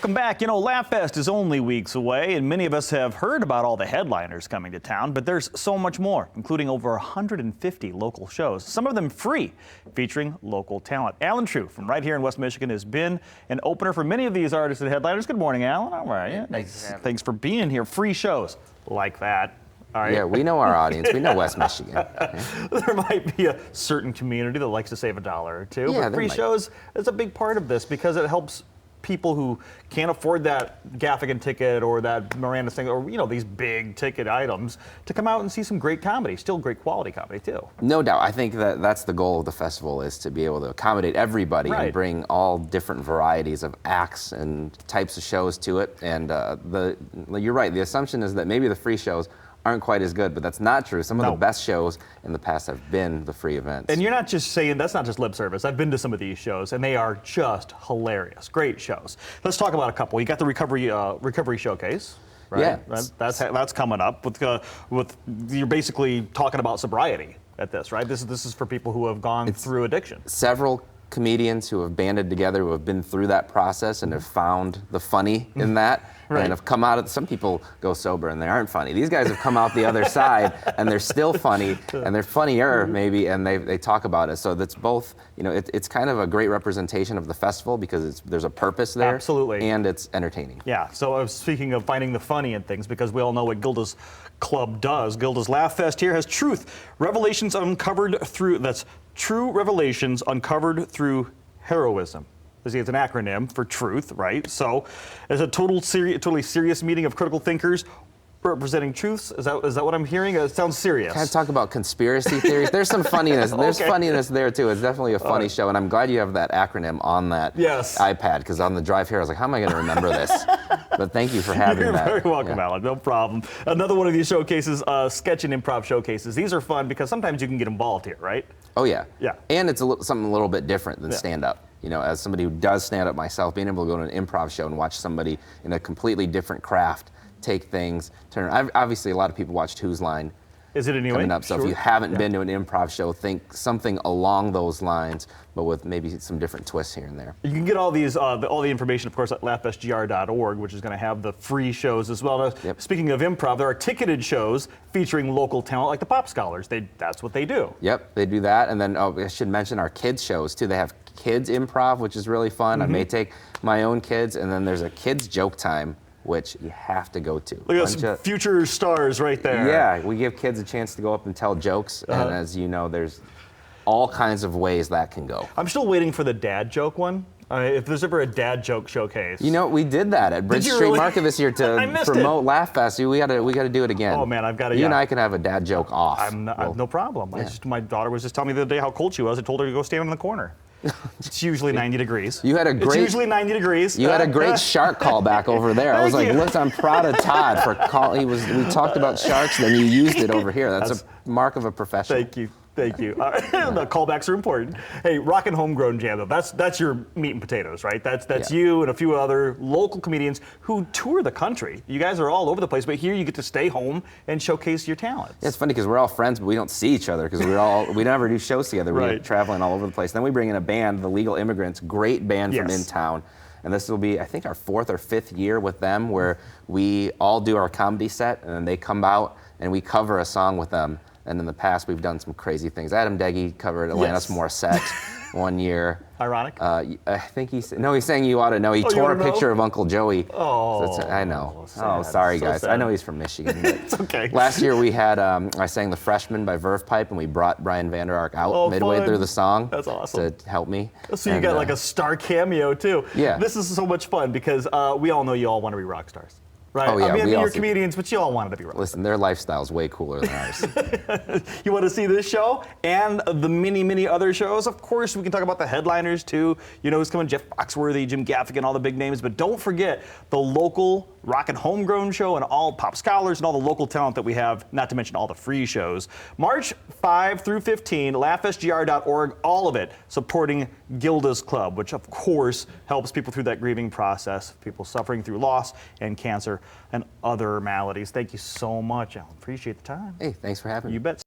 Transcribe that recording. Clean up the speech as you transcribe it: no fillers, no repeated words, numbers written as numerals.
Welcome back. You know, LaughFest is only weeks away, and many of us have heard about all the headliners coming to town, but there's so much more, including over 150 local shows, some of them free, featuring local talent. Alan True from right here in West Michigan has been an opener for many of these artists and headliners. Good morning, Alan. How are you? Thanks for being here. Free shows like that. All right. Yeah, we know our audience. We know West Michigan. There might be a certain community that likes to save $1 or $2, but free shows is a big part of this because it helps people who can't afford that Gaffigan ticket or that Miranda thing or, you know, these big ticket items to come out and see some great comedy, still great quality comedy too. No doubt. I think that that's the goal of the festival, is to be able to accommodate everybody and bring all different varieties of acts and types of shows to it. And you're right. The assumption is that maybe the free shows aren't quite as good, but that's not true. Some of the best shows in the past have been the free events. And you're not just saying, that's not just lip service. I've been to some of these shows, and they are just hilarious. Great shows. Let's talk about a couple. You got the recovery showcase, right? Yeah. That's coming up. With you're basically talking about sobriety at this, right? This is for people who have gone through addiction. Several comedians who have banded together, who have been through that process and have found the funny in that. And have come out of, some people go sober and they aren't funny. These guys have come out the other side and they're still funny, and they're funnier maybe, and they talk about it. So that's both, you know, it's kind of a great representation of the festival because there's a purpose there. Absolutely. And it's entertaining. Yeah, so speaking of finding the funny in things, because we all know what Gilda's Club does. Gilda's LaughFest here has truth, revelations uncovered through, that's true revelations uncovered through heroism. It's an acronym for truth, right? So it's a totally serious meeting of critical thinkers representing truths. Is that what I'm hearing? It sounds serious. Can I talk about conspiracy theories? There's some funniness. There's funniness there too. It's definitely a funny show, and I'm glad you have that acronym on that iPad, because on the drive here I was like, how am I going to remember this? But thank you for having that. You're very welcome, Alan. No problem. Another one of these showcases, sketch and improv showcases. These are fun because sometimes you can get involved here, right? Oh yeah. Yeah. And it's something a little bit different than stand-up. You know, as somebody who does stand up myself, being able to go to an improv show and watch somebody in a completely different craft take things, turn. Obviously, a lot of people watched Whose Line. Is it anyway? Coming up. So if you haven't been to an improv show, think something along those lines, but with maybe some different twists here and there. You can get all these, all the information, of course, at laughfestgr.org, which is going to have the free shows as well. Now, speaking of improv, there are ticketed shows featuring local talent, like the Pop Scholars. That's what they do. Yep, they do that. And then I should mention our kids shows too. They have kids improv, which is really fun. I may take my own kids, and then there's a kids joke time, which you have to go to. Look at some future stars right there. Yeah, we give kids a chance to go up and tell jokes, and as you know, there's all kinds of ways that can go. I'm still waiting for the dad joke one. If there's ever a dad joke showcase. You know, we did that at Bridge Street Market this year to promote LaughFest. We got to do it again. Oh man, I've got to. You and I can have a dad joke off. No problem. My daughter was just telling me the other day how cold she was. I told her to go stand in the corner. It's usually 90 degrees. You had a great. It's usually 90 degrees. You had a great shark call back over there. I was like, listen, I'm proud of Todd for calling. We talked about sharks, then you used it over here. That's a mark of a professional. Thank you. Thank you. The callbacks are important. Hey, Rockin' Homegrown Jam, though, that's your meat and potatoes, right? That's you and a few other local comedians who tour the country. You guys are all over the place, but here you get to stay home and showcase your talents. Yeah, it's funny because we're all friends, but we don't see each other because we never do shows together. We're traveling all over the place. Then we bring in a band, the Legal Immigrants, great band from in town. And this will be, I think, our 4th or 5th year with them, where we all do our comedy set, and then they come out and we cover a song with them. And in the past, we've done some crazy things. Adam Deggy covered Alanis Morissette one year. Ironic? I think he's saying You Ought to Know. He tore a picture of Uncle Joey. Oh, so I know. So sorry, guys. Sad. I know he's from Michigan. It's okay. Last year we had, I sang The Freshman by Verve Pipe, and we brought Brian Vander Ark out midway through the song. That's awesome. To help me. So you got like a star cameo, too. Yeah. This is so much fun because we all know you all want to be rock stars. Right. Oh, yeah, I mean, you're comedians, but you all wanted to be rock. Listen, their lifestyle's way cooler than ours. You want to see this show and the many other shows? Of course, we can talk about the headliners too. You know who's coming? Jeff Foxworthy, Jim Gaffigan, all the big names. But don't forget the local Rockin' Homegrown show and all Pop Scholars and all the local talent that we have, not to mention all the free shows. March 5 through 15, laughfestgr.org, all of it supporting Gilda's Club, which of course helps people through that grieving process, people suffering through loss and cancer and other maladies. Thank you so much, Alan. Appreciate the time. Hey, thanks for having me. You bet.